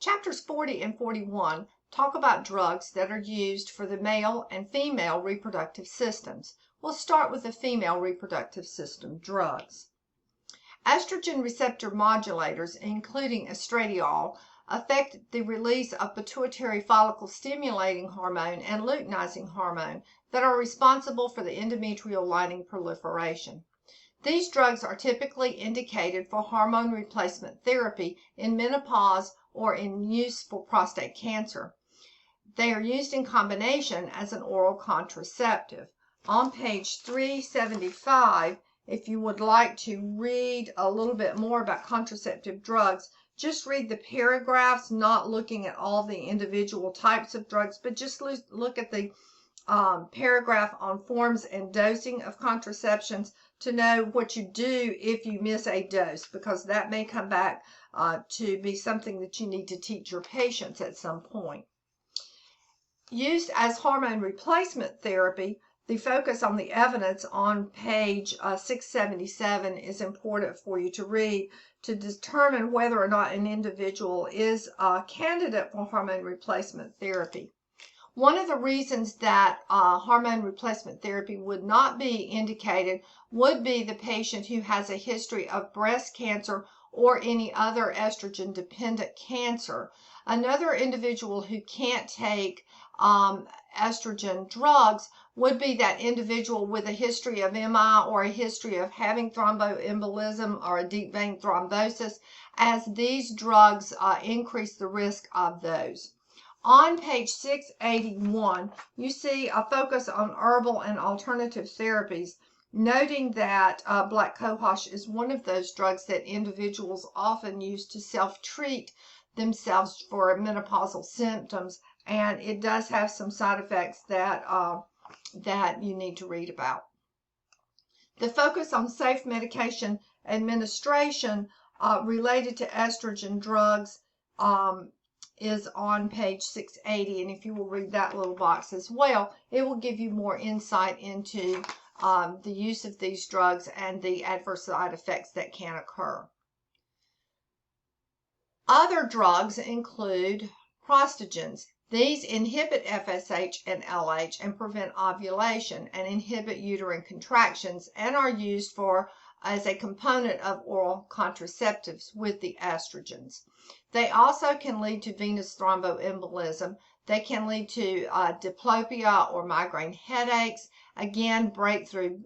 Chapters 40 and 41 talk about drugs that are used for the male and female reproductive systems. We'll start with the female reproductive system drugs. Estrogen receptor modulators, including estradiol, affect the release of pituitary follicle stimulating hormone and luteinizing hormone that are responsible for the endometrial lining proliferation. These drugs are typically indicated for hormone replacement therapy in menopause or in use for prostate cancer. They are used in combination as an oral contraceptive. On page 375, if you would like to read a little bit more about contraceptive drugs, just read the paragraphs, not looking at all the individual types of drugs, but just look at the paragraph on forms and dosing of contraceptions to know what you do if you miss a dose, because that may come back to be something that you need to teach your patients at some point. Used as hormone replacement therapy, the focus on the evidence on page 677 is important for you to read to determine whether or not an individual is a candidate for hormone replacement therapy. One of the reasons that hormone replacement therapy would not be indicated would be the patient who has a history of breast cancer or any other estrogen-dependent cancer. Another individual who can't take estrogen drugs would be that individual with a history of MI or a history of having thromboembolism or a deep vein thrombosis, as these drugs increase the risk of those. On page 681, you see a focus on herbal and alternative therapies, noting that black cohosh is one of those drugs that individuals often use to self-treat themselves for menopausal symptoms, and it does have some side effects that you need to read about. The focus on safe medication administration related to estrogen drugs is on page 680, and if you will read that little box as well, it will give you more insight into the use of these drugs and the adverse side effects that can occur. Other drugs include prostogens. These inhibit FSH and LH and prevent ovulation and inhibit uterine contractions and are used as a component of oral contraceptives with the estrogens. They also can lead to venous thromboembolism. They can lead to diplopia or migraine headaches, again, breakthrough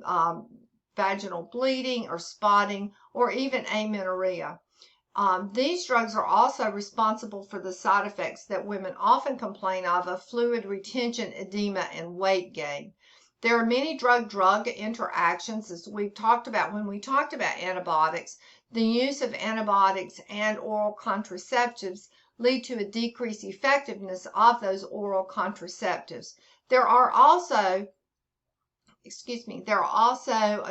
vaginal bleeding or spotting, or even amenorrhea. These drugs are also responsible for the side effects that women often complain of fluid retention, edema, and weight gain. There are many drug-drug interactions, as we've talked about when we talked about antibiotics. The use of antibiotics and oral contraceptives lead to a decreased effectiveness of those oral contraceptives. There are also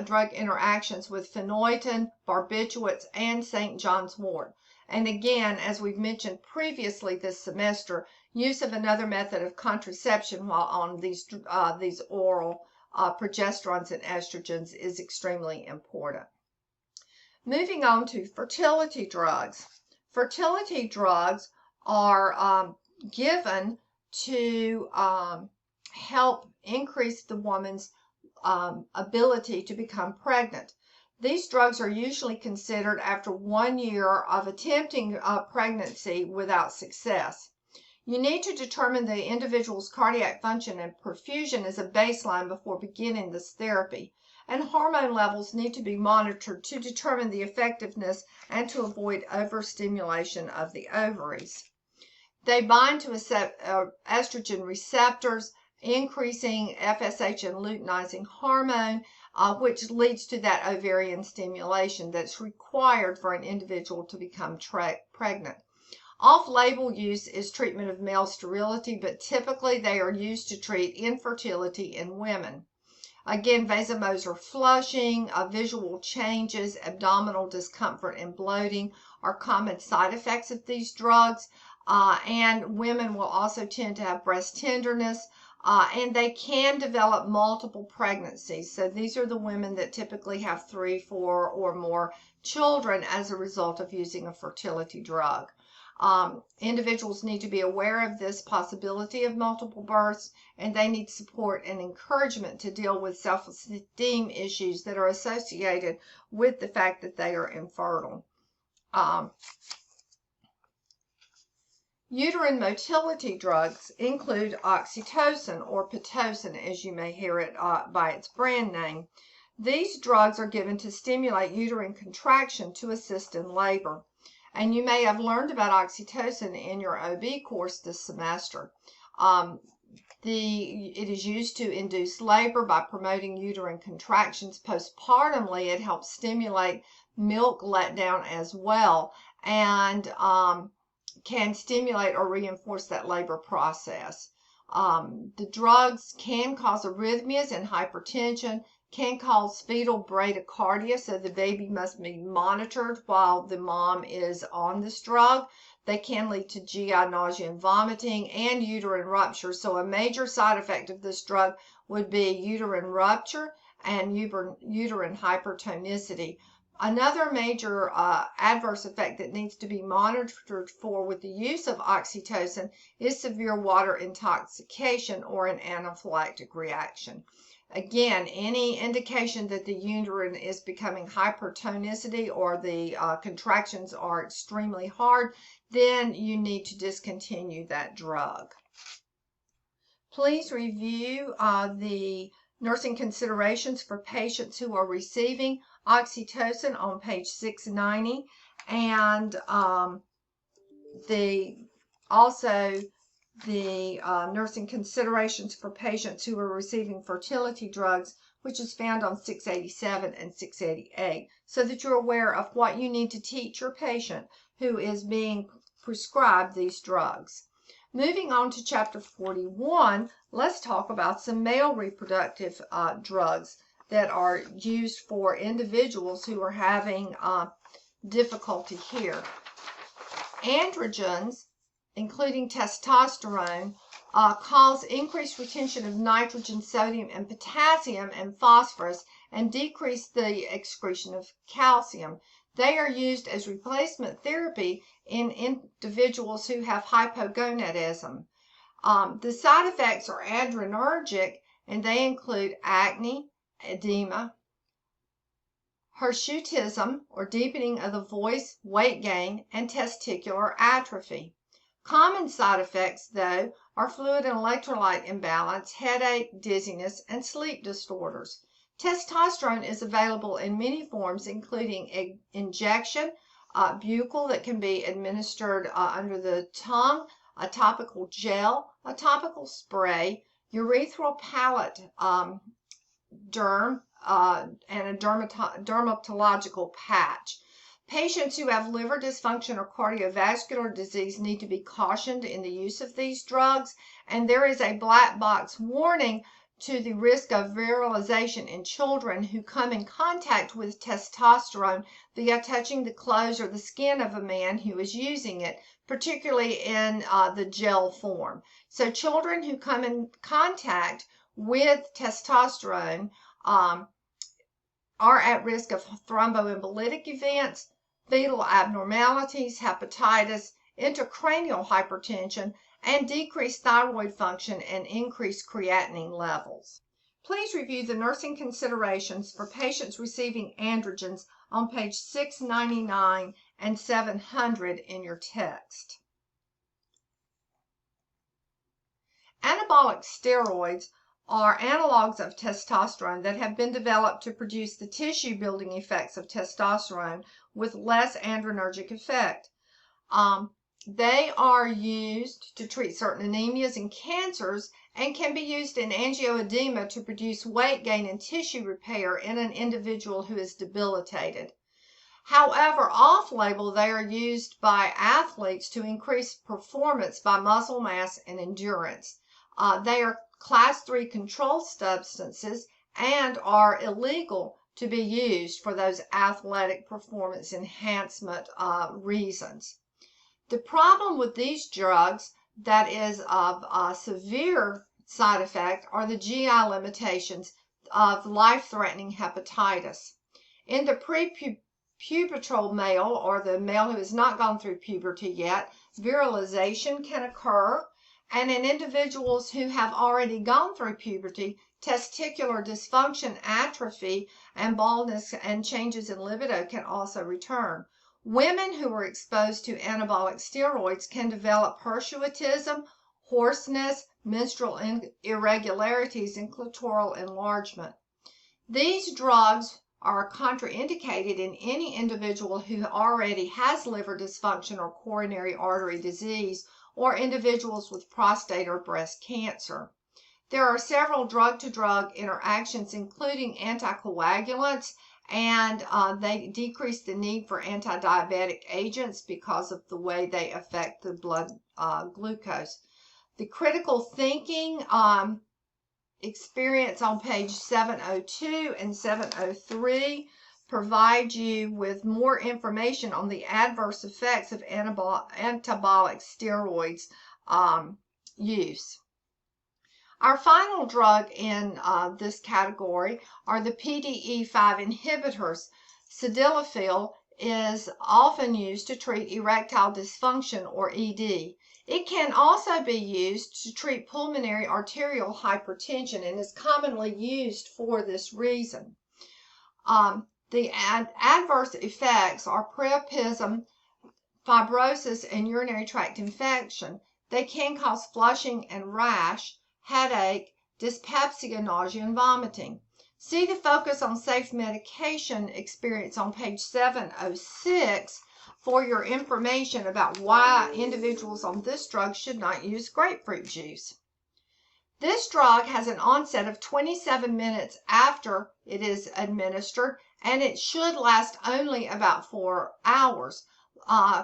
drug interactions with phenytoin, barbiturates, and St. John's wort. And again, as we've mentioned previously this semester, use of another method of contraception while on these oral progesterones and estrogens is extremely important. Moving on to fertility drugs. Fertility drugs are given to help increase the woman's ability to become pregnant. These drugs are usually considered after 1 year of attempting pregnancy without success. You need to determine the individual's cardiac function and perfusion as a baseline before beginning this therapy, and hormone levels need to be monitored to determine the effectiveness and to avoid overstimulation of the ovaries. They bind to estrogen receptors, increasing FSH and luteinizing hormone, which leads to that ovarian stimulation that's required for an individual to become pregnant. Off-label use is treatment of male sterility, but typically they are used to treat infertility in women. Again, vasomotor flushing, visual changes, abdominal discomfort, and bloating are common side effects of these drugs, and women will also tend to have breast tenderness, and they can develop multiple pregnancies. So these are the women that typically have 3, 4, or more children as a result of using a fertility drug. Individuals need to be aware of this possibility of multiple births, and they need support and encouragement to deal with self-esteem issues that are associated with the fact that they are infertile. Uterine motility drugs include oxytocin, or Pitocin as you may hear it by its brand name. These drugs are given to stimulate uterine contraction to assist in labor. And you may have learned about oxytocin in your OB course this semester. It is used to induce labor by promoting uterine contractions. Postpartumly, it helps stimulate milk letdown as well, and can stimulate or reinforce that labor process. The drugs can cause arrhythmias and hypertension, can cause fetal bradycardia, so the baby must be monitored while the mom is on this drug. They can lead to GI nausea and vomiting and uterine rupture. So a major side effect of this drug would be uterine rupture and uterine hypertonicity. Another major adverse effect that needs to be monitored for with the use of oxytocin is severe water intoxication or an anaphylactic reaction. Again, any indication that the uterine is becoming hypertonicity or the contractions are extremely hard, then you need to discontinue that drug. Please review the nursing considerations for patients who are receiving oxytocin on page 690, and the nursing considerations for patients who are receiving fertility drugs, which is found on 687 and 688, so that you're aware of what you need to teach your patient who is being prescribed these drugs. Moving on to chapter 41, let's talk about some male reproductive drugs that are used for individuals who are having difficulty here. Androgens, including testosterone, cause increased retention of nitrogen, sodium, and potassium and phosphorus, and decrease the excretion of calcium. They are used as replacement therapy in individuals who have hypogonadism. The side effects are adrenergic, and they include acne, edema, hirsutism, or deepening of the voice, weight gain, and testicular atrophy. Common side effects, though, are fluid and electrolyte imbalance, headache, dizziness, and sleep disorders. Testosterone is available in many forms, including injection, buccal that can be administered under the tongue, a topical gel, a topical spray, urethral palate derm, and a dermatological patch. Patients who have liver dysfunction or cardiovascular disease need to be cautioned in the use of these drugs, and there is a black box warning to the risk of virilization in children who come in contact with testosterone via touching the clothes or the skin of a man who is using it, particularly in the gel form. So children who come in contact with testosterone are at risk of thromboembolic events, fetal abnormalities, hepatitis, intracranial hypertension, and decreased thyroid function and increased creatinine levels. Please review the nursing considerations for patients receiving androgens on page 699 and 700 in your text. Anabolic steroids are analogs of testosterone that have been developed to produce the tissue building effects of testosterone with less adrenergic effect. They are used to treat certain anemias and cancers, and can be used in angioedema to produce weight gain and tissue repair in an individual who is debilitated. However, off-label, they are used by athletes to increase performance by muscle mass and endurance. They are Class 3 controlled substances and are illegal to be used for those athletic performance enhancement reasons. The problem with these drugs that is of severe side effect are the GI limitations of life-threatening hepatitis. In the prepubertal male, or the male who has not gone through puberty yet, virilization can occur, and in individuals who have already gone through puberty, testicular dysfunction, atrophy, and baldness and changes in libido can also return. Women who are exposed to anabolic steroids can develop hirsutism, hoarseness, menstrual irregularities, and clitoral enlargement. These drugs are contraindicated in any individual who already has liver dysfunction or coronary artery disease, or individuals with prostate or breast cancer. There are several drug-to-drug interactions, including anticoagulants, and they decrease the need for anti-diabetic agents because of the way they affect the blood glucose. The critical thinking experience on page 702 and 703 provide you with more information on the adverse effects of anabolic steroids use. Our final drug in this category are the PDE5 inhibitors. Sildenafil is often used to treat erectile dysfunction, or ED. It can also be used to treat pulmonary arterial hypertension and is commonly used for this reason. The adverse effects are priapism, fibrosis, and urinary tract infection. They can cause flushing and rash, headache, dyspepsia, nausea, and vomiting. See the Focus on Safe Medication experience on page 706 for your information about why individuals on this drug should not use grapefruit juice. This drug has an onset of 27 minutes after it is administered, and it should last only about 4 hours.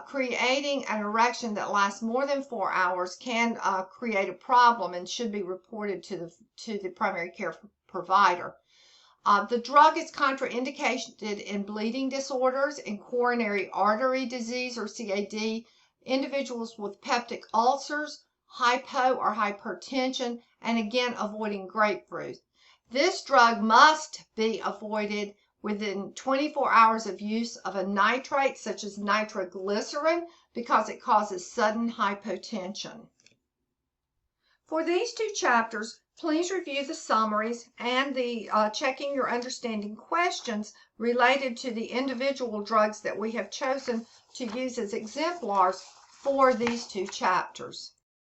Creating an erection that lasts more than 4 hours can create a problem and should be reported to the primary care provider. The drug is contraindicated in bleeding disorders, in coronary artery disease or CAD, individuals with peptic ulcers, hypo or hypertension, and again avoiding grapefruit. This drug must be avoided within 24 hours of use of a nitrate such as nitroglycerin because it causes sudden hypotension. For these two chapters, please review the summaries and the checking your understanding questions related to the individual drugs that we have chosen to use as exemplars for these two chapters.